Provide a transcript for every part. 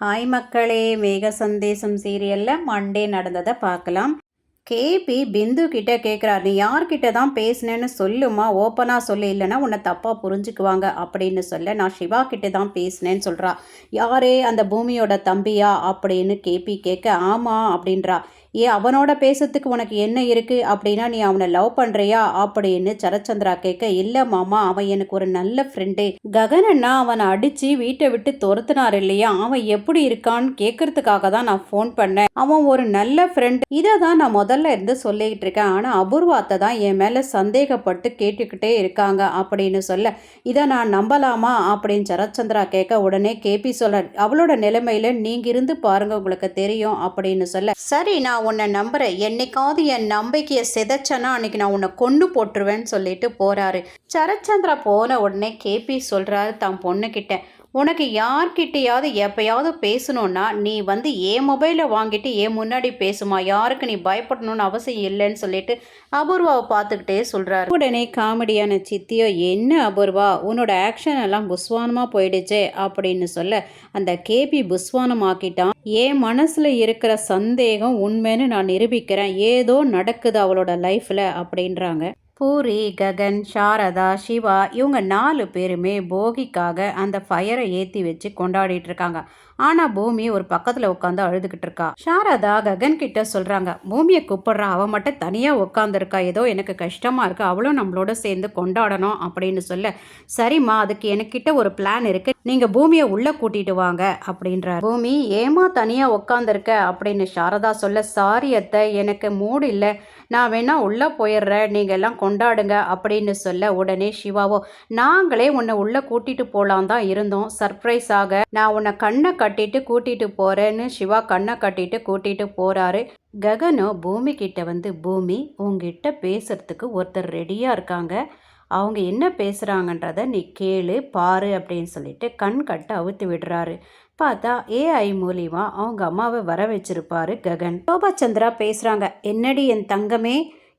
Hi மக்களே, மேக சந்தேசம் சீரியலில் மண்டே நடந்ததை பார்க்கலாம். கேபி பிந்து கிட்ட கேட்குறாரு, நீ யார்கிட்ட தான் பேசினேன்னு சொல்லுமா, ஓப்பனாக சொல்லு, இல்லைன்னா உன்னை தப்பாக புரிஞ்சுக்குவாங்க அப்படின்னு சொல்ல. நான் சிவா கிட்ட தான் பேசினேன்னு சொல்கிறா. யாரே, அந்த பூமியோட தம்பியா அப்படின்னு கேபி கேட்க, ஆமாம் அப்படின்றா. அவனோட பேசுறதுக்கு உனக்கு என்ன இருக்குது அப்படின்னா, நீ அவனை லவ் பண்ணுறியா அப்படின்னு சரச்சந்திரா கேட்க, இல்லை மாமா, அவன் எனக்கு ஒரு நல்ல ஃப்ரெண்டு. ககனண்ணா அவனை அடித்து வீட்டை விட்டு துரத்துனார் இல்லையா, அவன் எப்படி இருக்கான்னு கேட்கறதுக்காக தான் நான் ஃபோன் பண்ணேன். அவன் ஒரு நல்ல ஃப்ரெண்ட். இதை தான் நான் முதல்ல இருந்து சொல்லிக்கிட்டு இருக்கேன். ஆனால் அபூர்வாத்தை தான் என் மேலே சந்தேகப்பட்டு கேட்டுக்கிட்டே இருக்காங்க அப்படின்னு சொல்ல, இதை நான் நம்பலாமா அப்படின்னு சரச்சந்திரா கேட்க, உடனே கேபி சொல்ல, அவளோட நிலைமையில நீங்க இருந்து பாருங்க, உங்களுக்கு தெரியும் அப்படின்னு சொல்ல, சரி நான் உன்னை நம்புறேன், என்னைக்காவது என் நம்பிக்கையை சிதைச்சனா அன்னைக்கு நான் உன்னை கொண்டு போட்டுருவேன்னு சொல்லிட்டு போறாரு. சரச்சந்திரா போன உடனே கேபி சொல்றாரு தன் பொண்ணுக்கிட்ட, உனக்கு யார்கிட்டையாவது எப்பயாவது பேசணுன்னா நீ என் மொபைலை வாங்கிட்டு என் முன்னாடி பேசுமா, யாருக்கு நீ பயப்படணும்னு அவசியம் இல்லைன்னு சொல்லிட்டு அபூர்வாவை பார்த்துக்கிட்டே சொல்கிறாரு. உடனே காமெடியான சித்தியோ, என்ன அபூர்வா, உன்னோட ஆக்ஷன் எல்லாம் புஸ்வானமாக போயிடுச்சே அப்படின்னு சொல்ல, அந்த கேபி புஸ்வானம் ஆக்கிட்டான். என் மனசில் இருக்கிற சந்தேகம் உண்மைன்னு நான் நிரூபிக்கிறேன், ஏதோ நடக்குது அவளோட லைஃப்பில் அப்படின்றாங்க. பூரி, ககன், சாரதா, சிவா இவங்க 4 பேருமே போகிக்காக அந்த ஃபயரை ஏற்றி வச்சு கொண்டாடிட்டு இருக்காங்க. ஆனால் பூமி ஒரு பக்கத்தில் உட்காந்து அழுதுகிட்டு இருக்கா. சாரதா ககன் கிட்ட சொல்கிறாங்க, பூமியை கூப்பிடுறா, அவள் மட்டும் தனியாக உட்காந்துருக்கா, ஏதோ எனக்கு கஷ்டமாக இருக்கு, அவளும் நம்மளோட சேர்ந்து கொண்டாடணும் அப்படின்னு சொல்ல, சரிம்மா அதுக்கு எனக்கிட்ட ஒரு பிளான் இருக்குது, நீங்கள் பூமியை உள்ளே கூட்டிகிட்டு வாங்க அப்படின்றார். பூமி, ஏமா தனியாக உட்காந்துருக்க அப்படின்னு சாரதா சொல்ல, சாரி அத்தை, எனக்கு மூடு இல்லை, நான் வேணா உள்ளே போயிடுறேன், நீங்கள் எல்லாம் கொண்டாடுங்க அப்படின்னு சொல்ல, உடனே சிவாவோ, நாங்களே உன்னை உள்ளே கூட்டிகிட்டு போகலாம் தான் இருந்தோம், சர்ப்ரைஸாக நான் உன்னை கண்ணை கட்டிட்டு கூட்டிகிட்டு போகிறேன்னு சிவா கண்ணை கட்டிட்டு கூட்டிகிட்டு போகிறாரு. ககனோ பூமி கிட்ட பூமி, உங்ககிட்ட பேசுறதுக்கு ஒருத்தர் ரெடியாக இருக்காங்க, அவங்க என்ன பேசுகிறாங்கன்றத நீ கேளு பாரு அப்படின்னு சொல்லிட்டு கண் கட்ட அவுத்து விடுறாரு. பார்த்தா ஏஐ மூலியமா அவங்க அம்மாவை வர வச்சிருப்பாரு ககன். சோபாச்சந்திரா பேசுகிறாங்க, என்னடி என் தங்கமே,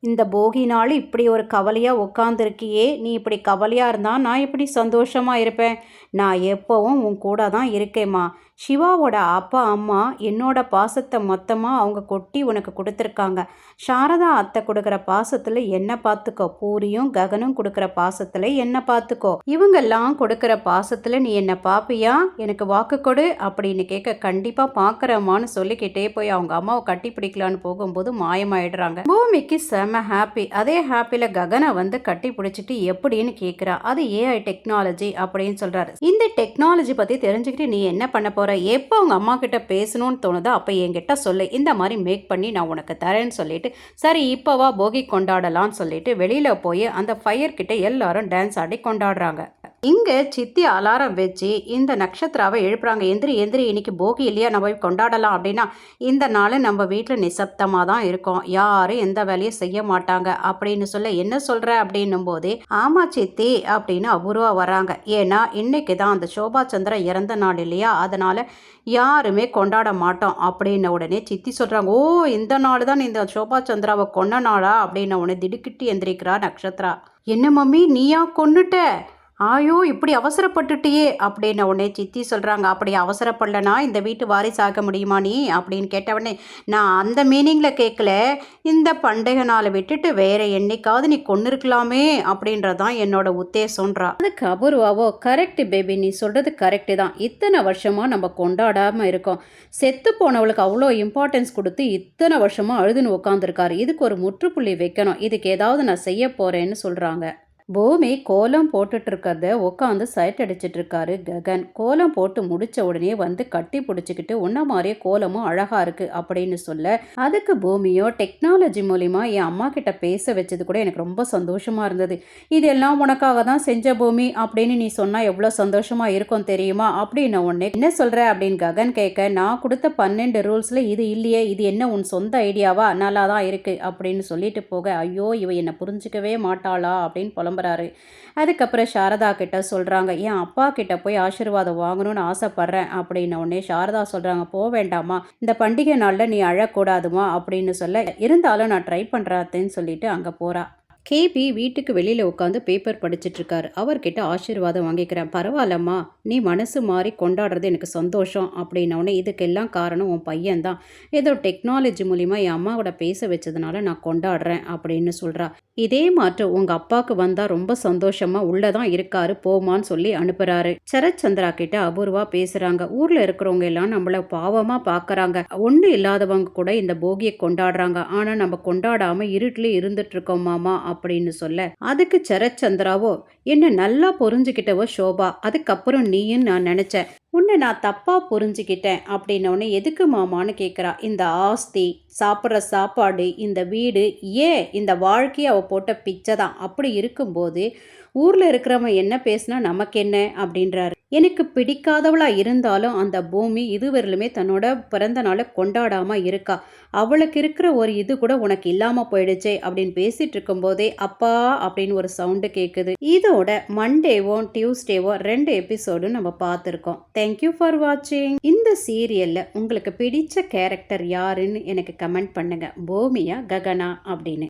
இந்த போகி நாள் இப்படி ஒரு கவலையாக உட்காந்துருக்கியே, நீ இப்படி கவலையாக இருந்தால் நான் எப்படி சந்தோஷமாக இருப்பேன், நான் எப்போவும் உன் கூட தான் இருக்கேம்மா. சிவாவோட அப்பா அம்மா என்னோட பாசத்தை மொத்தமாக அவங்க கொட்டி உனக்கு கொடுத்துருக்காங்க. சாரதா அத்தை கொடுக்குற பாசத்தில் என்ன பார்த்துக்கோ, பூரியும் ககனும் கொடுக்குற பாசத்தில் என்ன பார்த்துக்கோ, இவங்கெல்லாம் கொடுக்குற பாசத்தில் நீ என்ன பார்ப்பியா, எனக்கு வாக்கு கொடு அப்படின்னு கேட்க, கண்டிப்பாக பார்க்குறம்மான்னு சொல்லிக்கிட்டே போய் அவங்க அம்மாவை கட்டி பிடிக்கலான்னு போகும்போது மாயமாயிடுறாங்க. பூமிக்கு செம ஹாப்பி. அதே ஹாப்பியில் ககனை கட்டி பிடிச்சிட்டு எப்படின்னு கேட்குறா. அது ஏஐ டெக்னாலஜி அப்படின்னு சொல்கிறாரு. இந்த டெக்னாலஜி பற்றி தெரிஞ்சுக்கிட்டு நீ என்ன பண்ண போகிற, எப்போ அவங்க அம்மா கிட்ட பேசணும்னு தோணுதோ அப்போ என்கிட்ட சொல்லு, இந்த மாதிரி மேக் பண்ணி நான் உனக்கு தரேன்னு சொல்லிட்டு, சரி இப்போவா போகி கொண்டாடலான்னு சொல்லிட்டு வெளியில் போய் அந்த ஃபயர் கிட்ட எல்லாரும் டான்ஸ் ஆடி கொண்டாடுறாங்க. இங்கே சித்தி அலாரம் வச்சு இந்த நட்சத்திராவை எழுப்புறாங்க, எந்திரி எந்திரி, இன்னைக்கு போகி இல்லையா, நம்ம போய் கொண்டாடலாம் அப்படின்னா, இந்த நாள் நம்ம வீட்டில் நிசப்தமாக தான் இருக்கும், யாரும் எந்த வேலையும் செய்ய மாட்டாங்க அப்படின்னு சொல்ல, என்ன சொல்கிற அப்படின்னும் போதே, ஆமா சித்தி அப்படின்னு அபூர்வா வராங்க. ஏன்னா இன்னைக்கு தான் அந்த சோபாச்சந்திரன் இறந்த நாள் இல்லையா, அதனால் யாருமே கொண்டாட மாட்டோம் அப்படின்ன உடனே சித்தி சொல்கிறாங்க, ஓ இந்த நாள் தான் இந்த சோபாச்சந்திராவை கொன்ன நாளா அப்படின்ன உடனே திடுக்கிட்டு எந்திரிக்கிறா நட்சத்திரா. என்ன மம்மி, நீயா கொன்னுட்ட, ஆயோ இப்படி அவசரப்பட்டுட்டியே அப்படின்ன உடனே சித்தி சொல்கிறாங்க, அப்படி அவசரப்படலனா இந்த வீட்டு வாரிசாக முடியுமா நீ அப்படின்னு கேட்டவுடனே, நான் அந்த மீனிங்கில் கேட்கல, இந்த பண்டிகை நாளை விட்டுட்டு வேற என்னைக்காவது நீ கொண்டு இருக்கலாமே அப்படின்றதான் என்னோட உத்தேசம்ன்றா. அதுக்கு அபூர்வாவோ, கரெக்டு பேபி, நீ சொல்கிறது கரெக்டு தான், இத்தனை வருஷமாக நம்ம கொண்டாடாமல் இருக்கோம், செத்து போனவளுக்கு அவ்வளோ இம்பார்ட்டன்ஸ் கொடுத்து இத்தனை வருஷமாக அழுதுன்னு உட்காந்துருக்காரு, இதுக்கு ஒரு முற்றுப்புள்ளி வைக்கணும், இதுக்கு ஏதாவது நான் செய்ய போகிறேன்னு சொல்கிறாங்க. பூமி கோலம் போட்டுட்டு இருக்கிறத உட்காந்து சைட் அடிச்சிட்டு இருக்காரு ககன். கோலம் போட்டு முடிச்ச உடனே கட்டி பிடிச்சிக்கிட்டு உன்ன மாதிரியே கோலமும் அழகா இருக்கு அப்படின்னு சொல்ல, அதுக்கு பூமியோ, டெக்னாலஜி மூலிமா என் அம்மா கிட்ட பேச வச்சது கூட எனக்கு ரொம்ப சந்தோஷமா இருந்தது, இதெல்லாம் உனக்காக தான் செஞ்ச பூமி அப்படின்னு நீ சொன்னா எவ்வளோ சந்தோஷமா இருக்கும் தெரியுமா அப்படின்னு உடனே, என்ன சொல்ற அப்படின்னு ககன் கேட்க, நான் கொடுத்த 12 ரூல்ஸ்ல இது இல்லையே, இது என்ன உன் சொந்த ஐடியாவா, நல்லா தான் இருக்கு அப்படின்னு சொல்லிட்டு போக, ஐயோ இவ என்னை புரிஞ்சுக்கவே மாட்டாளா அப்படின்னு புலம்ப. அதுக்கப்புறம் சாரதா கிட்ட சொல்றாங்க, என் அப்பா கிட்ட போய் ஆசீர்வாதம் வாங்கணும்னு ஆசைப்படுறேன் அப்படின்ன உடனே சாரதா சொல்றாங்க, போக வேண்டாமா, இந்த பண்டிகை நாள்ல நீ அழக்கூடாதுமா அப்படின்னு சொல்ல, இருந்தாலும் நான் ட்ரை பண்றேன்னு சொல்லிட்டு அங்க போறா. கேபி வீட்டுக்கு வெளியில உட்காந்து பேப்பர் படிச்சிட்டு இருக்காரு. அவர்கிட்ட ஆசீர்வாதம் வாங்கிக்கிறேன். பரவாயில்லம்மா, நீ மனசு மாறி கொண்டாடுறது எனக்கு சந்தோஷம் அப்படின்னோடனே, இதுக்கெல்லாம் காரணம் உன் பையன்தான். ஏதோ டெக்னாலஜி மூலியமா என் அம்மா கூட பேச வச்சதுனால நான் கொண்டாடுறேன் அப்படின்னு சொல்றா. இதே மாற்றம் உங்க அப்பாவுக்கு வந்தா ரொம்ப சந்தோஷமா உள்ளதான் இருக்காரு, போமான்னு சொல்லி அனுப்புறாரு. சரத்சந்திரா கிட்ட அபூர்வா பேசுறாங்க. ஊர்ல இருக்கிறவங்க எல்லாம் நம்மள பாவமா பாக்குறாங்க. ஒண்ணு இல்லாதவங்க கூட இந்த போகியை கொண்டாடுறாங்க. ஆனா நம்ம கொண்டாடாம இருட்டுல இருந்துட்டு இருக்கோம் மாமா அப்படின்னு சொல்ல, அதுக்கு சரத்சந்திராவோ, என்ன நல்லா புரிஞ்சுக்கிட்டவோ ஷோபா, அதுக்கப்புறம் நீயும் நான் நினைச்சேன், உன்னை நான் தப்பா புரிஞ்சுக்கிட்டேன் அப்படின்னோடனே, எதுக்கு மாமான்னு கேட்குறா. இந்த ஆஸ்தி, சாப்பிட்ற சாப்பாடு, இந்த வீடு, ஏன் இந்த வாழ்க்கையை அவ போட்ட பிச்சை தான். அப்படி இருக்கும்போது ஊர்ல இருக்கிறவன் என்ன பேசினா நமக்கு என்ன அப்படின்றாரு. எனக்கு பிடிக்காதவளா இருந்தாலும் அந்த பூமி இதுவரையிலுமே தன்னோட பிறந்த நாளை கொண்டாடாம இருக்கா. அவளுக்கு இருக்கிற ஒரு இது கூட உனக்கு இல்லாம போயிடுச்சே அப்படின்னு பேசிட்டு இருக்கும்போதே அப்பா அப்படின்னு ஒரு சவுண்டு கேட்குது. இதோட மண்டேவோ டியூஸ்டேவோ 2 எபிசோடும் நம்ம பார்த்துருக்கோம். தேங்க்யூ ஃபார் வாட்சிங். இந்த சீரியல்ல உங்களுக்கு பிடிச்ச கேரக்டர் யாருன்னு எனக்கு கமெண்ட் பண்ணுங்க. பூமியா ககனா அப்படின்னு.